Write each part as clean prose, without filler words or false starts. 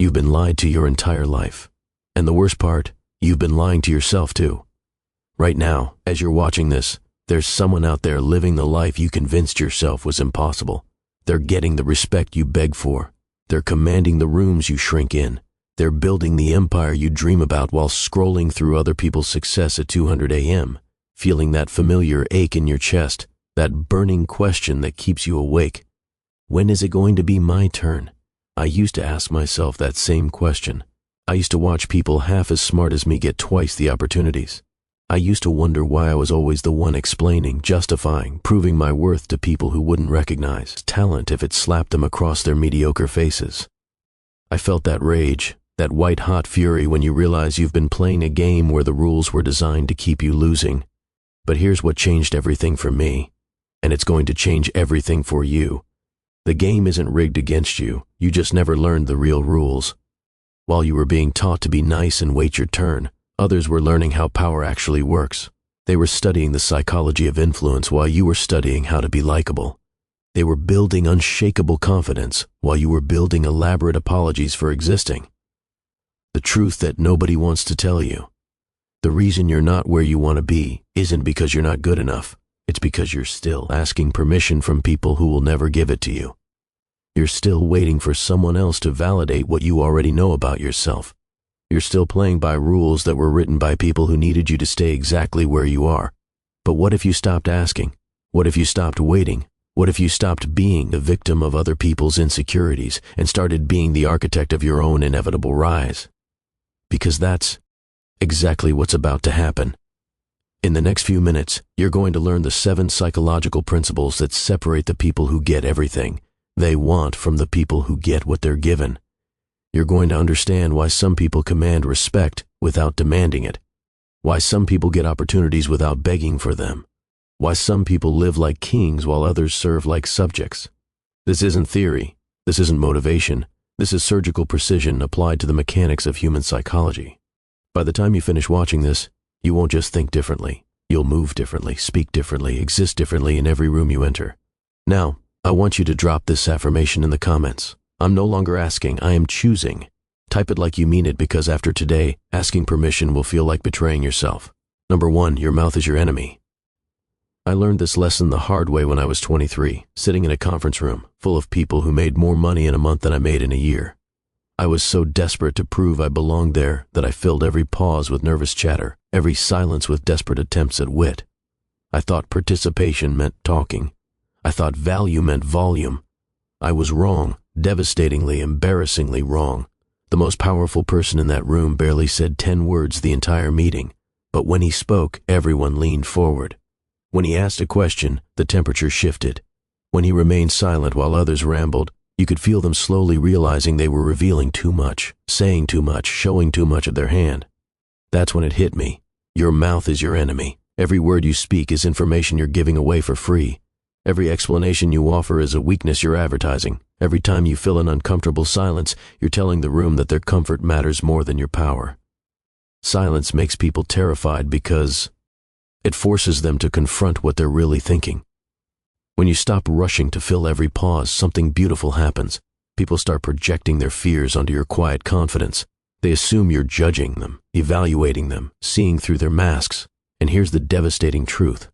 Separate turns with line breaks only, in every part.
You've been lied to your entire life. And the worst part, you've been lying to yourself too. Right now, as you're watching this, there's someone out there living the life you convinced yourself was impossible. They're getting the respect you beg for. They're commanding the rooms you shrink in. They're building the empire you dream about while scrolling through other people's success at 200 a.m., feeling that familiar ache in your chest, that burning question that keeps you awake. When is it going to be my turn? I used to ask myself that same question. I used to watch people half as smart as me get twice the opportunities. I used to wonder why I was always the one explaining, justifying, proving my worth to people who wouldn't recognize talent if it slapped them across their mediocre faces. I felt that rage, that white-hot fury when you realize you've been playing a game where the rules were designed to keep you losing. But here's what changed everything for me, and it's going to change everything for you. The game isn't rigged against you, you just never learned the real rules. While you were being taught to be nice and wait your turn, others were learning how power actually works. They were studying the psychology of influence while you were studying how to be likable. They were building unshakable confidence while you were building elaborate apologies for existing. The truth that nobody wants to tell you. The reason you're not where you want to be isn't because you're not good enough. It's because you're still asking permission from people who will never give it to you. You're still waiting for someone else to validate what you already know about yourself. You're still playing by rules that were written by people who needed you to stay exactly where you are. But what if you stopped asking? What if you stopped waiting? What if you stopped being the victim of other people's insecurities and started being the architect of your own inevitable rise? Because that's exactly what's about to happen. In the next few minutes, you're going to learn the 7 psychological principles that separate the people who get everything they want from the people who get what they're given. You're going to understand why some people command respect without demanding it, why some people get opportunities without begging for them, why some people live like kings while others serve like subjects. This isn't theory, this isn't motivation, this is surgical precision applied to the mechanics of human psychology. By the time you finish watching this, you won't just think differently, you'll move differently, speak differently, exist differently in every room you enter. Now, I want you to drop this affirmation in the comments. I'm no longer asking, I am choosing. Type it like you mean it, because after today, asking permission will feel like betraying yourself. Number 1, your mouth is your enemy. I learned this lesson the hard way when I was 23, sitting in a conference room full of people who made more money in a month than I made in a year. I was so desperate to prove I belonged there that I filled every pause with nervous chatter, every silence with desperate attempts at wit. I thought participation meant talking. I thought value meant volume. I was wrong, devastatingly, embarrassingly wrong. The most powerful person in that room barely said 10 words the entire meeting, but when he spoke, everyone leaned forward. When he asked a question, the temperature shifted. When he remained silent while others rambled, you could feel them slowly realizing they were revealing too much, saying too much, showing too much of their hand. That's when it hit me. Your mouth is your enemy. Every word you speak is information you're giving away for free. Every explanation you offer is a weakness you're advertising. Every time you fill an uncomfortable silence, you're telling the room that their comfort matters more than your power. Silence makes people terrified because it forces them to confront what they're really thinking. When you stop rushing to fill every pause, something beautiful happens. People start projecting their fears onto your quiet confidence. They assume you're judging them, evaluating them, seeing through their masks. And here's the devastating truth.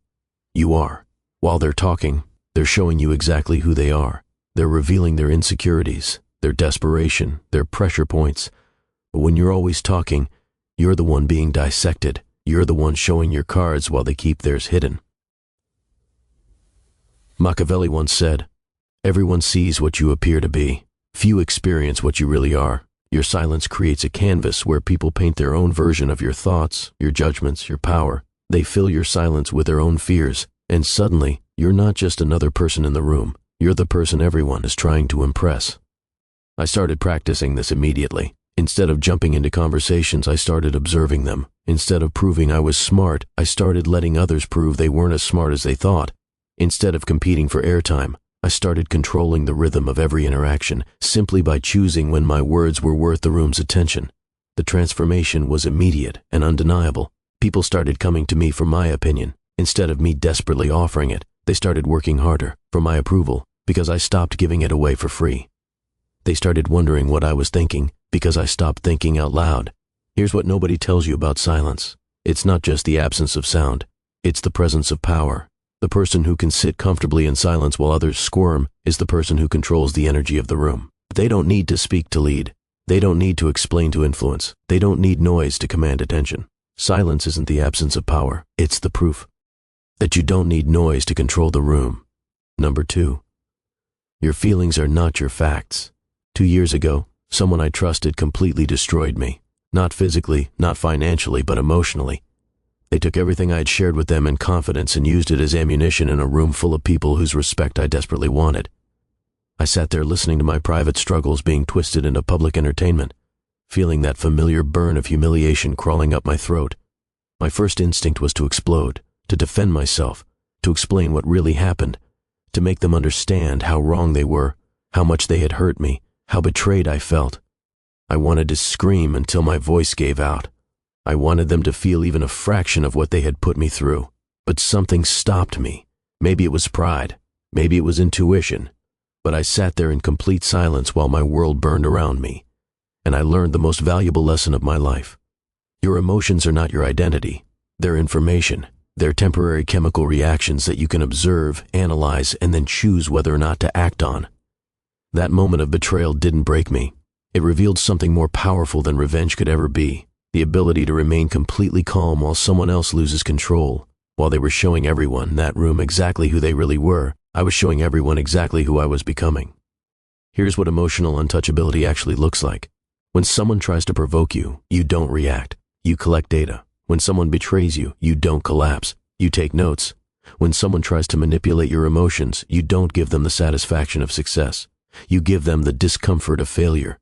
You are. While they're talking, they're showing you exactly who they are. They're revealing their insecurities, their desperation, their pressure points. But when you're always talking, you're the one being dissected. You're the one showing your cards while they keep theirs hidden. Machiavelli once said, "Everyone sees what you appear to be. Few experience what you really are." Your silence creates a canvas where people paint their own version of your thoughts, your judgments, your power. They fill your silence with their own fears. And suddenly, you're not just another person in the room. You're the person everyone is trying to impress. I started practicing this immediately. Instead of jumping into conversations, I started observing them. Instead of proving I was smart, I started letting others prove they weren't as smart as they thought. Instead of competing for airtime, I started controlling the rhythm of every interaction, simply by choosing when my words were worth the room's attention. The transformation was immediate and undeniable. People started coming to me for my opinion. Instead of me desperately offering it, they started working harder for my approval because I stopped giving it away for free. They started wondering what I was thinking, Because I stopped thinking out loud. Here's what nobody tells you about silence. It's not just the absence of sound. It's the presence of power. The person who can sit comfortably in silence while others squirm is the person who controls the energy of the room. They don't need to speak to lead. They don't need to explain to influence. They don't need noise to command attention. Silence isn't the absence of power. It's the proof that you don't need noise to control the room. Number 2. Your feelings are not your facts. 2 years ago, someone I trusted completely destroyed me. Not physically, not financially, but emotionally. They took everything I had shared with them in confidence and used it as ammunition in a room full of people whose respect I desperately wanted. I sat there listening to my private struggles being twisted into public entertainment, feeling that familiar burn of humiliation crawling up my throat. My first instinct was to explode, to defend myself, to explain what really happened, to make them understand how wrong they were, how much they had hurt me, how betrayed I felt. I wanted to scream until my voice gave out. I wanted them to feel even a fraction of what they had put me through. But something stopped me. Maybe it was pride. Maybe it was intuition. But I sat there in complete silence while my world burned around me. And I learned the most valuable lesson of my life. Your emotions are not your identity. They're information. They're temporary chemical reactions that you can observe, analyze, and then choose whether or not to act on. That moment of betrayal didn't break me. It revealed something more powerful than revenge could ever be. The ability to remain completely calm while someone else loses control. While they were showing everyone in that room exactly who they really were, I was showing everyone exactly who I was becoming. Here's what emotional untouchability actually looks like. When someone tries to provoke you, you don't react. You collect data. When someone betrays you, you don't collapse. You take notes. When someone tries to manipulate your emotions, you don't give them the satisfaction of success. You give them the discomfort of failure.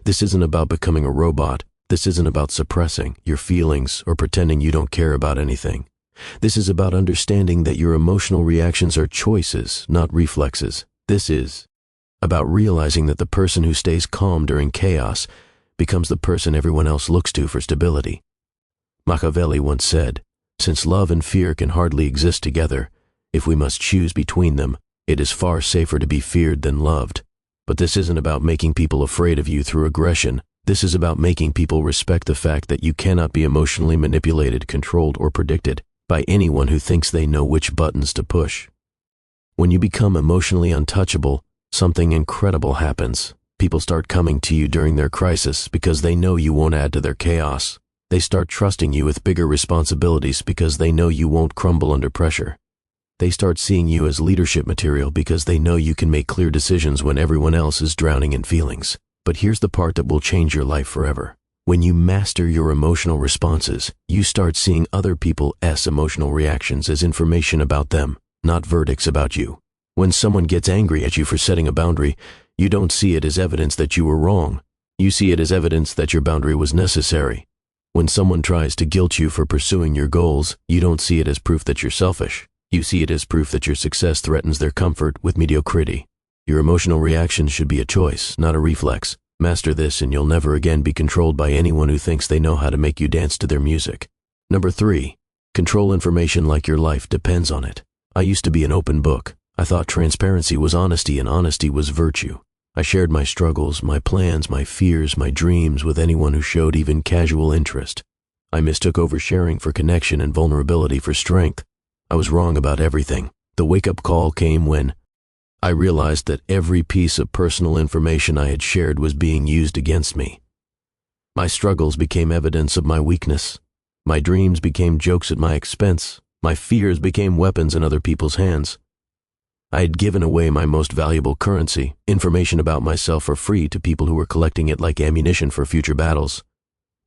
This isn't about becoming a robot. This isn't about suppressing your feelings or pretending you don't care about anything. This is about understanding that your emotional reactions are choices, not reflexes. This is about realizing that the person who stays calm during chaos becomes the person everyone else looks to for stability. Machiavelli once said, "Since love and fear can hardly exist together, if we must choose between them, it is far safer to be feared than loved." But this isn't about making people afraid of you through aggression. This is about making people respect the fact that you cannot be emotionally manipulated, controlled, or predicted by anyone who thinks they know which buttons to push. When you become emotionally untouchable, something incredible happens. People start coming to you during their crisis because they know you won't add to their chaos. They start trusting you with bigger responsibilities because they know you won't crumble under pressure. They start seeing you as leadership material because they know you can make clear decisions when everyone else is drowning in feelings. But here's the part that will change your life forever. When you master your emotional responses, you start seeing other people's emotional reactions as information about them, not verdicts about you. When someone gets angry at you for setting a boundary, you don't see it as evidence that you were wrong. You see it as evidence that your boundary was necessary. When someone tries to guilt you for pursuing your goals, you don't see it as proof that you're selfish. You see it as proof that your success threatens their comfort with mediocrity. Your emotional reactions should be a choice, not a reflex. Master this and you'll never again be controlled by anyone who thinks they know how to make you dance to their music. Number 3, control information like your life depends on it. I used to be an open book. I thought transparency was honesty and honesty was virtue. I shared my struggles, my plans, my fears, my dreams with anyone who showed even casual interest. I mistook oversharing for connection and vulnerability for strength. I was wrong about everything. The wake-up call came when I realized that every piece of personal information I had shared was being used against me. My struggles became evidence of my weakness. My dreams became jokes at my expense. My fears became weapons in other people's hands. I had given away my most valuable currency, information about myself, for free to people who were collecting it like ammunition for future battles.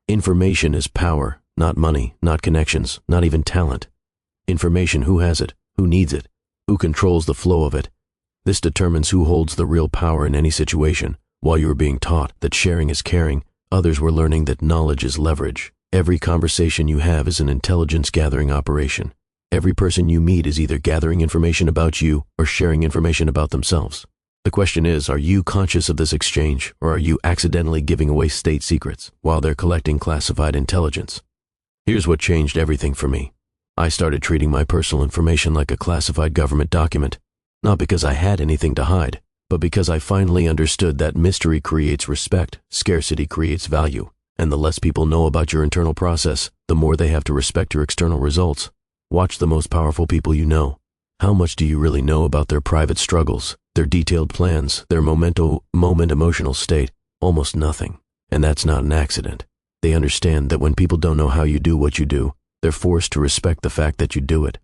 Information is power, not money, not connections, not even talent. Information, who has it, who needs it, who controls the flow of it. This determines who holds the real power in any situation. While you were being taught that sharing is caring, others were learning that knowledge is leverage. Every conversation you have is an intelligence-gathering operation. Every person you meet is either gathering information about you or sharing information about themselves. The question is, are you conscious of this exchange, or are you accidentally giving away state secrets while they're collecting classified intelligence? Here's what changed everything for me. I started treating my personal information like a classified government document, not because I had anything to hide, but because I finally understood that mystery creates respect, scarcity creates value, and the less people know about your internal process, the more they have to respect your external results. Watch the most powerful people you know. How much do you really know about their private struggles, their detailed plans, their moment emotional state? Almost nothing. And that's not an accident. They understand that when people don't know how you do what you do, they're forced to respect the fact that you do it.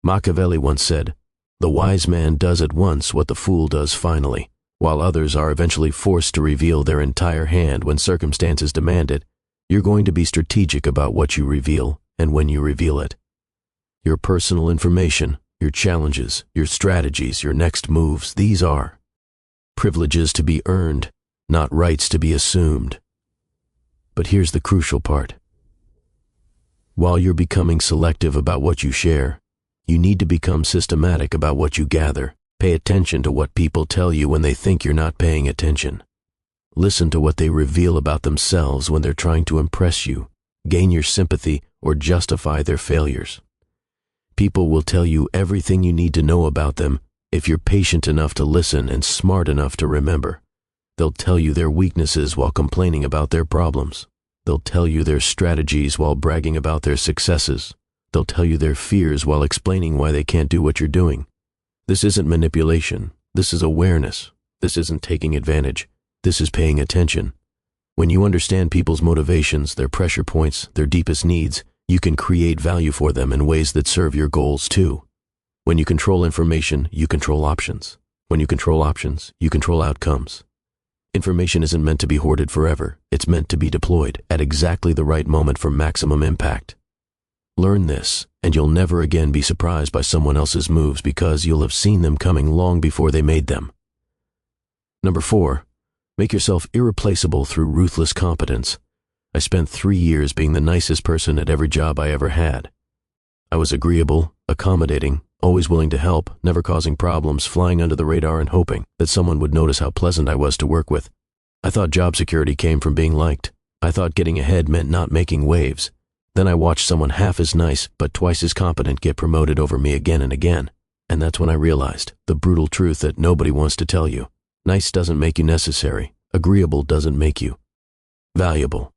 Machiavelli once said, "The wise man does at once what the fool does finally," while others are eventually forced to reveal their entire hand when circumstances demand it. You're going to be strategic about what you reveal and when you reveal it. Your personal information, your challenges, your strategies, your next moves, these are privileges to be earned, not rights to be assumed. But here's the crucial part. While you're becoming selective about what you share, you need to become systematic about what you gather. Pay attention to what people tell you when they think you're not paying attention. Listen to what they reveal about themselves when they're trying to impress you, gain your sympathy, or justify their failures. People will tell you everything you need to know about them if you're patient enough to listen and smart enough to remember. They'll tell you their weaknesses while complaining about their problems. They'll tell you their strategies while bragging about their successes. They'll tell you their fears while explaining why they can't do what you're doing. This isn't manipulation. This is awareness. This isn't taking advantage. This is paying attention. When you understand people's motivations, their pressure points, their deepest needs, you can create value for them in ways that serve your goals too. When you control information, you control options. When you control options, you control outcomes. Information isn't meant to be hoarded forever. It's meant to be deployed at exactly the right moment for maximum impact. Learn this, and you'll never again be surprised by someone else's moves because you'll have seen them coming long before they made them. Number 4, make yourself irreplaceable through ruthless competence. I spent 3 years being the nicest person at every job I ever had. I was agreeable, accommodating, always willing to help, never causing problems, flying under the radar and hoping that someone would notice how pleasant I was to work with. I thought job security came from being liked. I thought getting ahead meant not making waves. Then I watched someone half as nice but twice as competent get promoted over me again and again. And that's when I realized the brutal truth that nobody wants to tell you. Nice doesn't make you necessary. Agreeable doesn't make you valuable.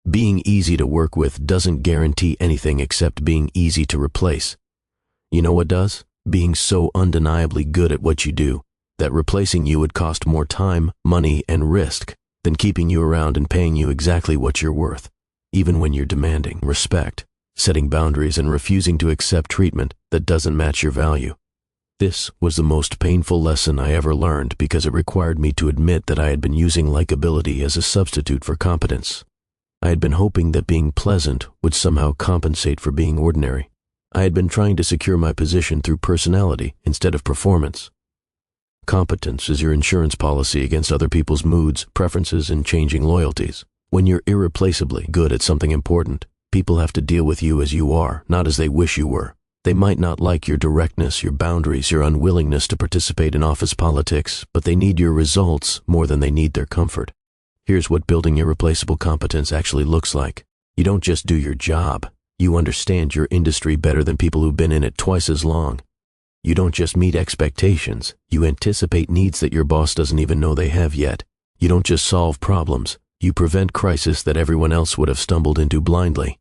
Being easy to work with doesn't guarantee anything except being easy to replace. You know what does? Being so undeniably good at what you do that replacing you would cost more time, money, and risk than keeping you around and paying you exactly what you're worth, even when you're demanding respect, setting boundaries, and refusing to accept treatment that doesn't match your value. This was the most painful lesson I ever learned because it required me to admit that I had been using likability as a substitute for competence. I had been hoping that being pleasant would somehow compensate for being ordinary. I had been trying to secure my position through personality instead of performance. Competence is your insurance policy against other people's moods, preferences, and changing loyalties. When you're irreplaceably good at something important, people have to deal with you as you are, not as they wish you were. They might not like your directness, your boundaries, your unwillingness to participate in office politics, but they need your results more than they need their comfort. Here's what building irreplaceable competence actually looks like. You don't just do your job. You understand your industry better than people who've been in it twice as long. You don't just meet expectations. You anticipate needs that your boss doesn't even know they have yet. You don't just solve problems. You prevent crisis that everyone else would have stumbled into blindly.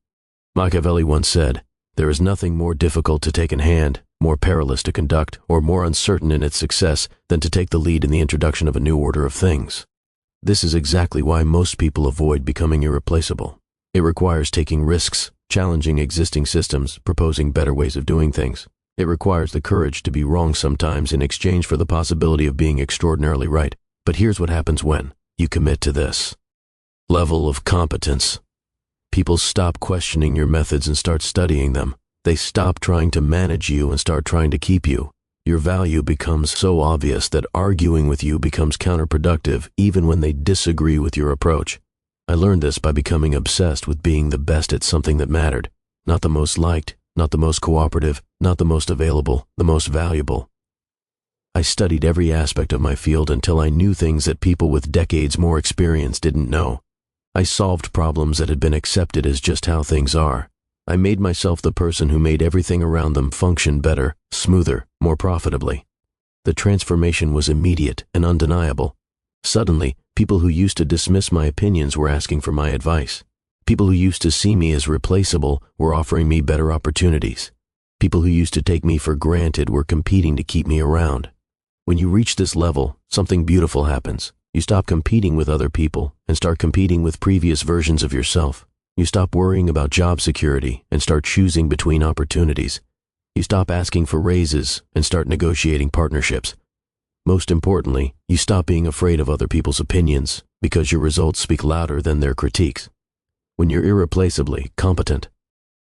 Machiavelli once said, "There is nothing more difficult to take in hand, more perilous to conduct, or more uncertain in its success than to take the lead in the introduction of a new order of things." This is exactly why most people avoid becoming irreplaceable. It requires taking risks, challenging existing systems, proposing better ways of doing things. It requires the courage to be wrong sometimes in exchange for the possibility of being extraordinarily right. But here's what happens when you commit to this level of competence. People stop questioning your methods and start studying them. They stop trying to manage you and start trying to keep you. Your value becomes so obvious that arguing with you becomes counterproductive even when they disagree with your approach. I learned this by becoming obsessed with being the best at something that mattered. Not the most liked, not the most cooperative, not the most available, the most valuable. I studied every aspect of my field until I knew things that people with decades more experience didn't know. I solved problems that had been accepted as just how things are. I made myself the person who made everything around them function better, smoother, more profitably. The transformation was immediate and undeniable. Suddenly, people who used to dismiss my opinions were asking for my advice. People who used to see me as replaceable were offering me better opportunities. People who used to take me for granted were competing to keep me around. When you reach this level, something beautiful happens. You stop competing with other people and start competing with previous versions of yourself. You stop worrying about job security and start choosing between opportunities. You stop asking for raises and start negotiating partnerships. Most importantly, you stop being afraid of other people's opinions because your results speak louder than their critiques. When you're irreplaceably competent,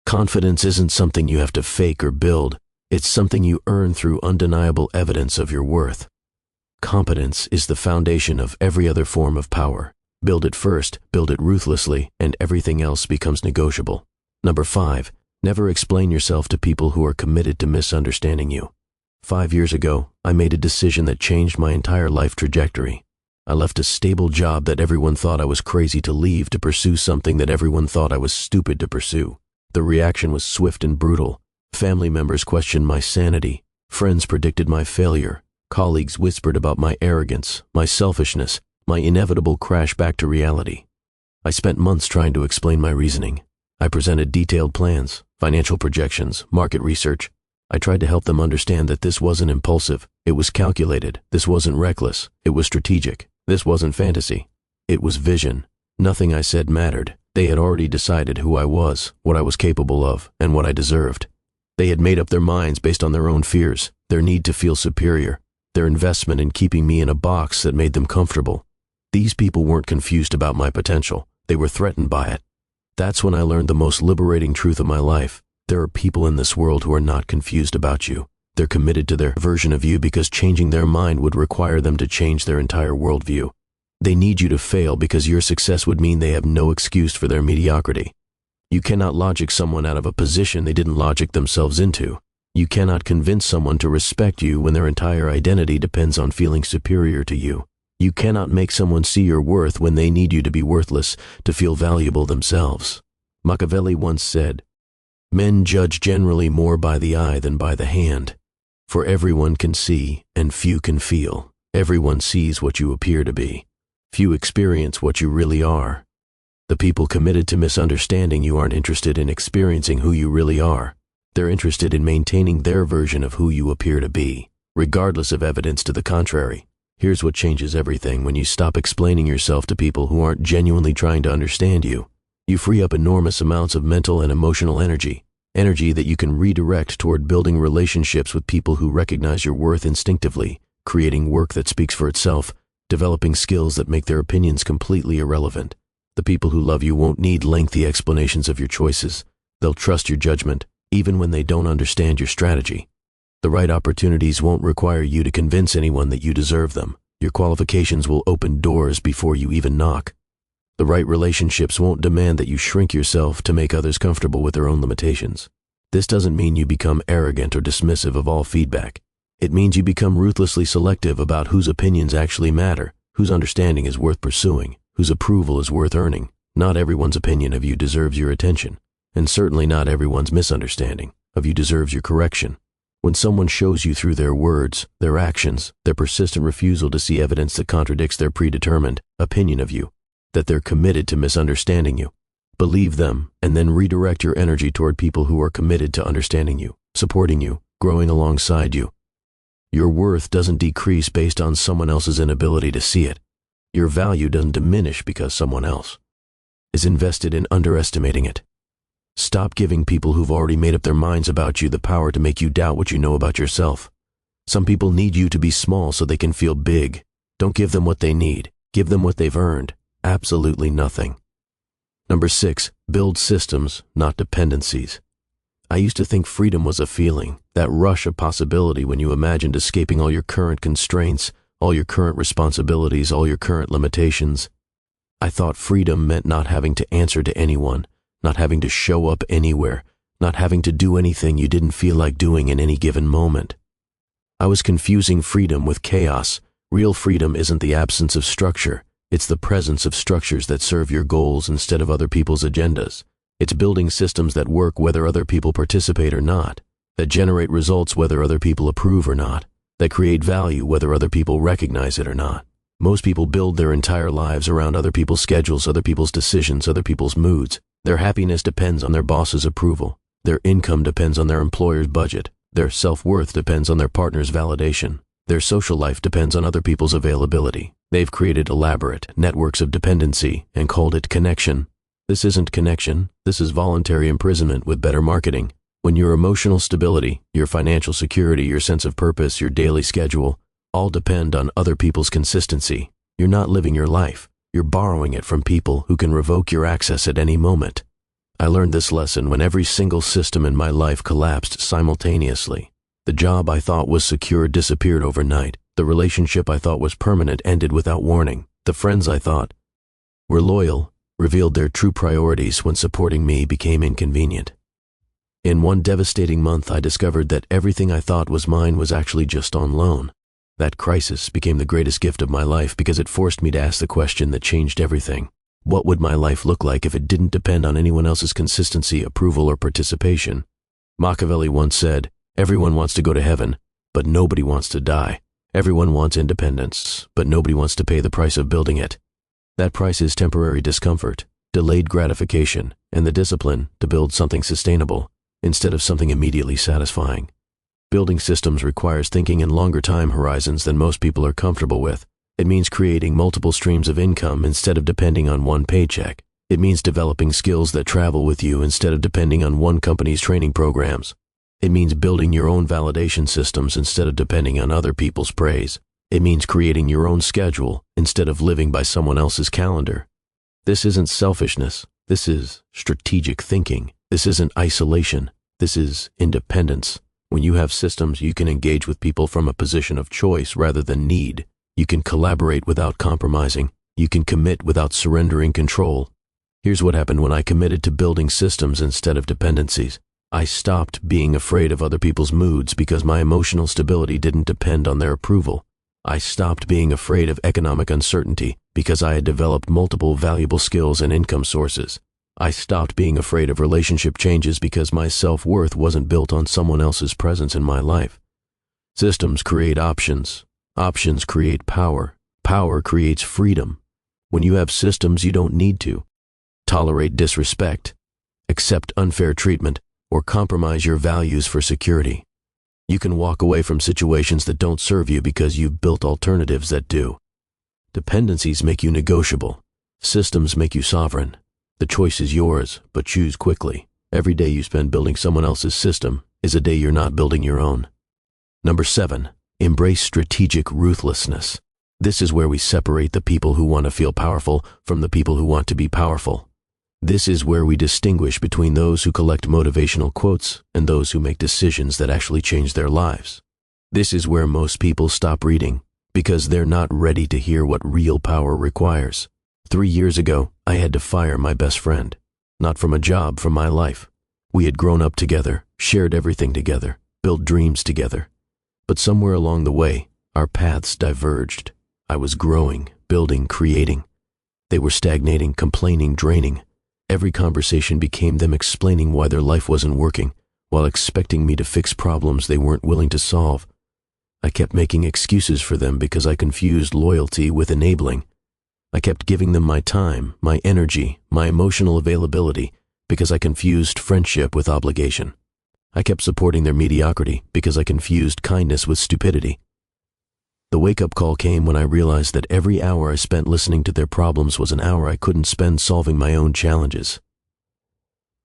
confidence isn't something you have to fake or build. It's something you earn through undeniable evidence of your worth. Competence is the foundation of every other form of power. Build it first, build it ruthlessly, and everything else becomes negotiable. Number 5, never explain yourself to people who are committed to misunderstanding you. 5 years ago, I made a decision that changed my entire life trajectory. I left a stable job that everyone thought I was crazy to leave to pursue something that everyone thought I was stupid to pursue. The reaction was swift and brutal. Family members questioned my sanity. Friends predicted my failure. Colleagues whispered about my arrogance, my selfishness, my inevitable crash back to reality. I spent months trying to explain my reasoning. I presented detailed plans, financial projections, market research. I tried to help them understand that this wasn't impulsive. It was calculated. This wasn't reckless. It was strategic. This wasn't fantasy. It was vision. Nothing I said mattered. They had already decided who I was, what I was capable of, and what I deserved. They had made up their minds based on their own fears, their need to feel superior, their investment in keeping me in a box that made them comfortable. These people weren't confused about my potential. They were threatened by it. That's when I learned the most liberating truth of my life. There are people in this world who are not confused about you. They're committed to their version of you because changing their mind would require them to change their entire worldview. They need you to fail because your success would mean they have no excuse for their mediocrity. You cannot logic someone out of a position they didn't logic themselves into. You cannot convince someone to respect you when their entire identity depends on feeling superior to you. You cannot make someone see your worth when they need you to be worthless to feel valuable themselves. Machiavelli once said, "Men judge generally more by the eye than by the hand. For everyone can see and few can feel. Everyone sees what you appear to be. Few experience what you really are." The people committed to misunderstanding you aren't interested in experiencing who you really are. They're interested in maintaining their version of who you appear to be, regardless of evidence to the contrary. Here's what changes everything when you stop explaining yourself to people who aren't genuinely trying to understand you. You free up enormous amounts of mental and emotional energy that you can redirect toward building relationships with people who recognize your worth instinctively, creating work that speaks for itself, developing skills that make their opinions completely irrelevant. The people who love you won't need lengthy explanations of your choices. They'll trust your judgment, even when they don't understand your strategy. The right opportunities won't require you to convince anyone that you deserve them. Your qualifications will open doors before you even knock. The right relationships won't demand that you shrink yourself to make others comfortable with their own limitations. This doesn't mean you become arrogant or dismissive of all feedback. It means you become ruthlessly selective about whose opinions actually matter, whose understanding is worth pursuing, whose approval is worth earning. Not everyone's opinion of you deserves your attention, and certainly not everyone's misunderstanding of you deserves your correction. When someone shows you through their words, their actions, their persistent refusal to see evidence that contradicts their predetermined opinion of you, that they're committed to misunderstanding you, believe them and then redirect your energy toward people who are committed to understanding you, supporting you, growing alongside you. Your worth doesn't decrease based on someone else's inability to see it. Your value doesn't diminish because someone else is invested in underestimating it. Stop giving people who've already made up their minds about you the power to make you doubt what you know about yourself. Some people need you to be small so they can feel big. Don't give them what they need. Give them what they've earned. Absolutely nothing. Number 6, build systems, not dependencies. I used to think freedom was a feeling, that rush of possibility when you imagined escaping all your current constraints, all your current responsibilities, all your current limitations. I thought freedom meant not having to answer to anyone, not having to show up anywhere, not having to do anything you didn't feel like doing in any given moment. I was confusing freedom with chaos. Real freedom isn't the absence of structure. It's the presence of structures that serve your goals instead of other people's agendas. It's building systems that work whether other people participate or not, that generate results whether other people approve or not. that create value whether other people recognize it or not. Most people build their entire lives around other people's schedules, other people's decisions, other people's moods. Their happiness depends on their boss's approval. Their income depends on their employer's budget. Their self-worth depends on their partner's validation. Their social life depends on other people's availability. They've created elaborate networks of dependency and called it connection. This isn't connection. This is voluntary imprisonment with better marketing. When your emotional stability, your financial security, your sense of purpose, your daily schedule, all depend on other people's consistency, you're not living your life. You're borrowing it from people who can revoke your access at any moment. I learned this lesson when every single system in my life collapsed simultaneously. The job I thought was secure disappeared overnight. The relationship I thought was permanent ended without warning. The friends I thought were loyal revealed their true priorities when supporting me became inconvenient. In one devastating month, I discovered that everything I thought was mine was actually just on loan. That crisis became the greatest gift of my life because it forced me to ask the question that changed everything. What would my life look like if it didn't depend on anyone else's consistency, approval, or participation? Machiavelli once said, "Everyone wants to go to heaven, but nobody wants to die. Everyone wants independence, but nobody wants to pay the price of building it." That price is temporary discomfort, delayed gratification, and the discipline to build something sustainable instead of something immediately satisfying. Building systems requires thinking in longer time horizons than most people are comfortable with. It means creating multiple streams of income instead of depending on one paycheck. It means developing skills that travel with you instead of depending on one company's training programs. It means building your own validation systems instead of depending on other people's praise. It means creating your own schedule instead of living by someone else's calendar. This isn't selfishness. This is strategic thinking. This isn't isolation. This is independence. When you have systems, you can engage with people from a position of choice rather than need. You can collaborate without compromising. You can commit without surrendering control. Here's what happened when I committed to building systems instead of dependencies. I stopped being afraid of other people's moods because my emotional stability didn't depend on their approval. I stopped being afraid of economic uncertainty because I had developed multiple valuable skills and income sources. I stopped being afraid of relationship changes because my self-worth wasn't built on someone else's presence in my life. Systems create options. Options create power. Power creates freedom. When you have systems, you don't need to tolerate disrespect, accept unfair treatment, or compromise your values for security. You can walk away from situations that don't serve you because you've built alternatives that do. Dependencies make you negotiable. Systems make you sovereign. The choice is yours, but choose quickly. Every day you spend building someone else's system is a day you're not building your own. Number 7, embrace strategic ruthlessness. This is where we separate the people who want to feel powerful from the people who want to be powerful. This is where we distinguish between those who collect motivational quotes and those who make decisions that actually change their lives. This is where most people stop reading because they're not ready to hear what real power requires. 3 years ago, I had to fire my best friend. Not from a job, from my life. We had grown up together, shared everything together, built dreams together. But somewhere along the way, our paths diverged. I was growing, building, creating. They were stagnating, complaining, draining. Every conversation became them explaining why their life wasn't working, while expecting me to fix problems they weren't willing to solve. I kept making excuses for them because I confused loyalty with enabling. I kept giving them my time, my energy, my emotional availability because I confused friendship with obligation. I kept supporting their mediocrity because I confused kindness with stupidity. The wake-up call came when I realized that every hour I spent listening to their problems was an hour I couldn't spend solving my own challenges.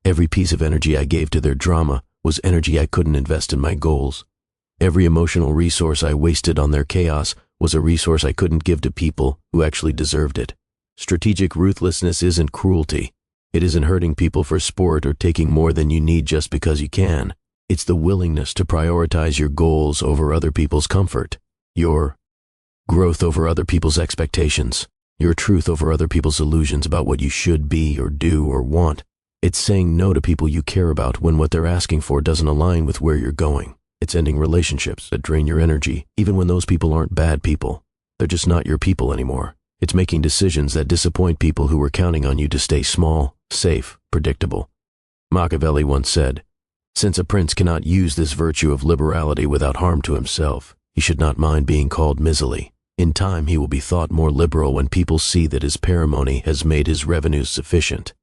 Every piece of energy I gave to their drama was energy I couldn't invest in my goals. Every emotional resource I wasted on their chaos was a resource I couldn't give to people who actually deserved it. Strategic ruthlessness isn't cruelty. It isn't hurting people for sport or taking more than you need just because you can. It's the willingness to prioritize your goals over other people's comfort, your growth over other people's expectations, your truth over other people's illusions about what you should be or do or want. It's saying no to people you care about when what they're asking for doesn't align with where you're going. It's ending relationships that drain your energy, even when those people aren't bad people. They're just not your people anymore. It's making decisions that disappoint people who were counting on you to stay small, safe, predictable. Machiavelli once said, "Since a prince cannot use this virtue of liberality without harm to himself, He should not mind being called miserly. In time he will be thought more liberal when people see that his parsimony has made his revenues sufficient.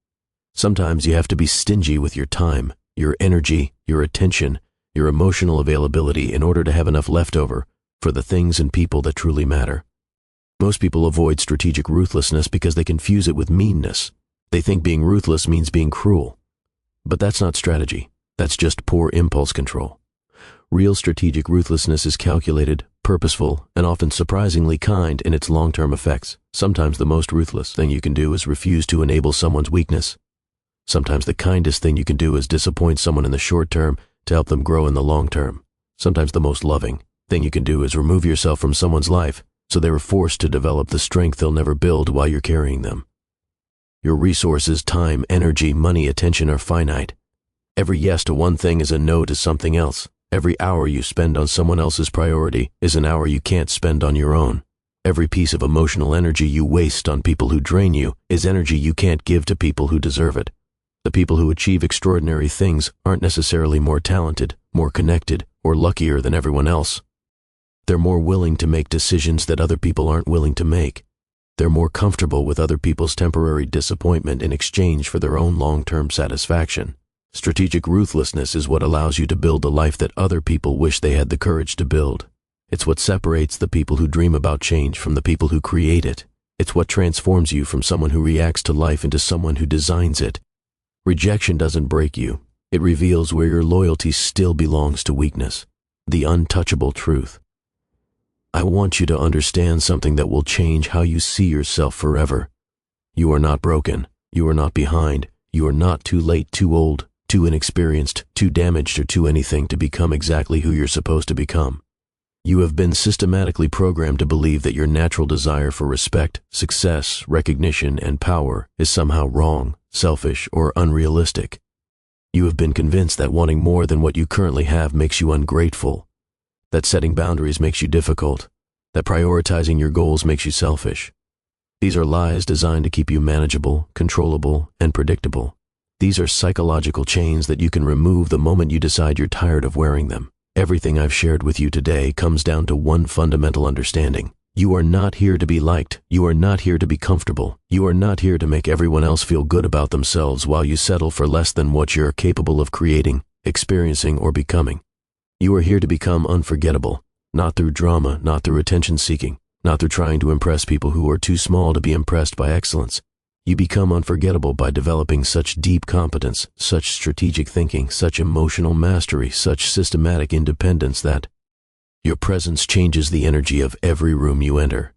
Sometimes you have to be stingy with your time, your energy, your attention, your emotional availability in order to have enough left over for the things and people that truly matter. Most people avoid strategic ruthlessness because they confuse it with meanness. They think being ruthless means being cruel. But that's not strategy. That's just poor impulse control. Real strategic ruthlessness is calculated, purposeful, and often surprisingly kind in its long-term effects. Sometimes the most ruthless thing you can do is refuse to enable someone's weakness. Sometimes the kindest thing you can do is disappoint someone in the short term to help them grow in the long term. Sometimes the most loving thing you can do is remove yourself from someone's life so they are forced to develop the strength they'll never build while you're carrying them. Your resources, time, energy, money, attention are finite. Every yes to one thing is a no to something else. Every hour you spend on someone else's priority is an hour you can't spend on your own. Every piece of emotional energy you waste on people who drain you is energy you can't give to people who deserve it. The people who achieve extraordinary things aren't necessarily more talented, more connected, or luckier than everyone else. They're more willing to make decisions that other people aren't willing to make. They're more comfortable with other people's temporary disappointment in exchange for their own long-term satisfaction. Strategic ruthlessness is what allows you to build the life that other people wish they had the courage to build. It's what separates the people who dream about change from the people who create it. It's what transforms you from someone who reacts to life into someone who designs it. Rejection doesn't break you. It reveals where your loyalty still belongs to weakness, the untouchable truth. I want you to understand something that will change how you see yourself forever. You are not broken. You are not behind. You are not too late, too old, too inexperienced, too damaged, or too anything to become exactly who you're supposed to become. You have been systematically programmed to believe that your natural desire for respect, success, recognition, and power is somehow wrong, selfish, or unrealistic. You have been convinced that wanting more than what you currently have makes you ungrateful, that setting boundaries makes you difficult, that prioritizing your goals makes you selfish. These are lies designed to keep you manageable, controllable, and predictable. These are psychological chains that you can remove the moment you decide you're tired of wearing them. Everything I've shared with you today comes down to one fundamental understanding. You are not here to be liked. You are not here to be comfortable. You are not here to make everyone else feel good about themselves while you settle for less than what you're capable of creating, experiencing, or becoming. You are here to become unforgettable, not through drama, not through attention-seeking, not through trying to impress people who are too small to be impressed by excellence. You become unforgettable by developing such deep competence, such strategic thinking, such emotional mastery, such systematic independence that your presence changes the energy of every room you enter.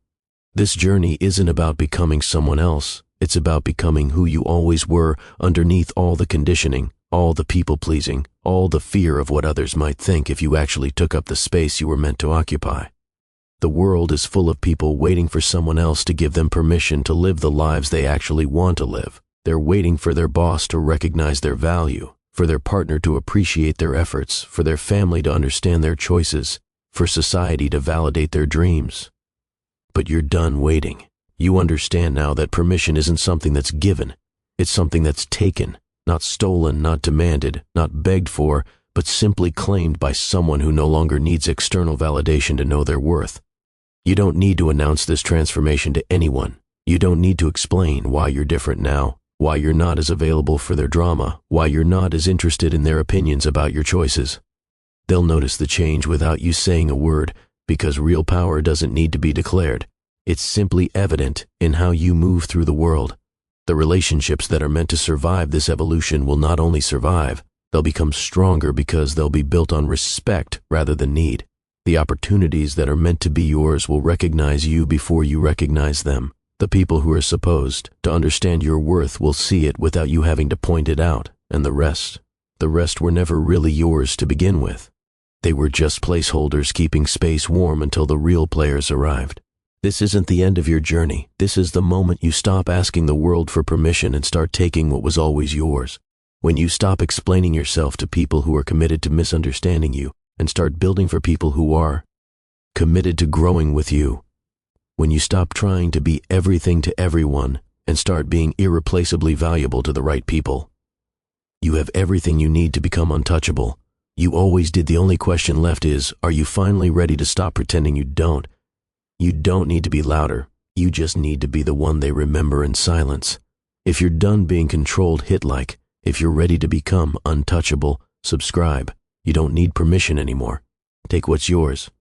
This journey isn't about becoming someone else. It's about becoming who you always were underneath all the conditioning, all the people-pleasing, all the fear of what others might think if you actually took up the space you were meant to occupy. The world is full of people waiting for someone else to give them permission to live the lives they actually want to live. They're waiting for their boss to recognize their value, for their partner to appreciate their efforts, for their family to understand their choices, for society to validate their dreams. But you're done waiting. You understand now that permission isn't something that's given. It's something that's taken, not stolen, not demanded, not begged for, but simply claimed by someone who no longer needs external validation to know their worth. You don't need to announce this transformation to anyone. You don't need to explain why you're different now, why you're not as available for their drama, why you're not as interested in their opinions about your choices. They'll notice the change without you saying a word, because real power doesn't need to be declared. It's simply evident in how you move through the world. The relationships that are meant to survive this evolution will not only survive, they'll become stronger because they'll be built on respect rather than need. The opportunities that are meant to be yours will recognize you before you recognize them. The people who are supposed to understand your worth will see it without you having to point it out, and the rest were never really yours to begin with. They were just placeholders keeping space warm until the real players arrived. This isn't the end of your journey. This is the moment you stop asking the world for permission and start taking what was always yours. When you stop explaining yourself to people who are committed to misunderstanding you and start building for people who are committed to growing with you. When you stop trying to be everything to everyone and start being irreplaceably valuable to the right people. You have everything you need to become untouchable. You always did. The only question left is, are you finally ready to stop pretending you don't? You don't need to be louder. You just need to be the one they remember in silence. If you're done being controlled, hit like. If you're ready to become untouchable, subscribe. You don't need permission anymore. Take what's yours.